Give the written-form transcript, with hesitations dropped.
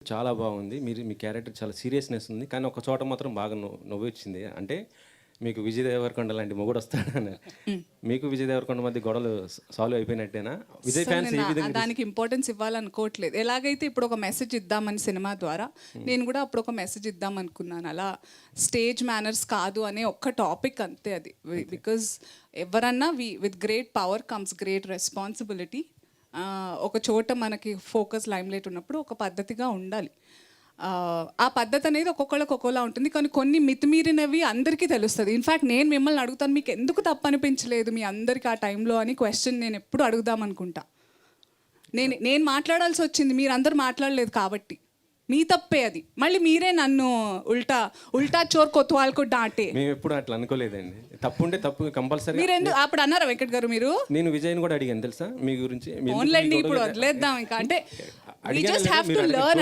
చాలా బాగుంది. మీ క్యారెక్టర్ చాలా సీరియస్‌నెస్ ఉంది. కానీ ఒక చోట మాత్రం బాగా నవ్వొచ్చింది. అంటే మీకు విజయ్ దేవరకొండ లాంటి మొగుడొస్తాడని. మీకు విజయ్ దేవరకొండ మధ్య గొడవలు సాల్వ్ అయిపోయినట్టేనా? విజయ్ ఫ్యాన్స్ ఏ విధంగా దానికి ఇంపార్టెన్స్ ఇవ్వాలనుకోవట్లేదు. ఎలాగైతే ఇప్పుడు ఒక మెసేజ్ ఇద్దామని సినిమా ద్వారా నేను కూడా అప్పుడు ఒక మెసేజ్ ఇద్దాం అనుకున్నాను. అలా స్టేజ్ మేనర్స్ కాదు అనే ఒక్క టాపిక్ అంతే అది. బికాజ్ ఎవరన్నా with great power comes great responsibility. ఒక చోట మనకి ఫోకస్ లైమ్లైట్ ఉన్నప్పుడు ఒక పద్ధతిగా ఉండాలి. ఆ పద్ధతి అనేది ఒక్కొక్కళ్ళకి ఒక్కోలా ఉంటుంది. కానీ కొన్ని మితిమీరినవి అందరికీ తెలుస్తుంది. ఇన్ఫ్యాక్ట్ నేను మిమ్మల్ని అడుగుతాను, మీకు ఎందుకు తప్పు అనిపించలేదు మీ అందరికీ ఆ టైంలో అని క్వశ్చన్ నేను ఎప్పుడు అడుగుదాం అనుకుంటా. నేను మాట్లాడాల్సి వచ్చింది, మీరందరూ మాట్లాడలేదు కాబట్టి. మీ తప్పే అది. మళ్ళీ మీరే నన్ను ఉల్టా చోర్ కొత్వాల్కు డాంటే. మేము ఎప్పుడు అట్లా అనుకోలేదండి. తప్పు ఉంటే తప్పు కంపల్సరీ. మీరు ఎందుకు అప్పుడు అన్నారా వెంకట్ గారు? మీరు నేను విజయ్ని కూడా అడిగాను తెలుసా మీ గురించి. ఓన్లండి ఇప్పుడు వదిలేద్దాం ఇంకా. అంటే we just have to learn.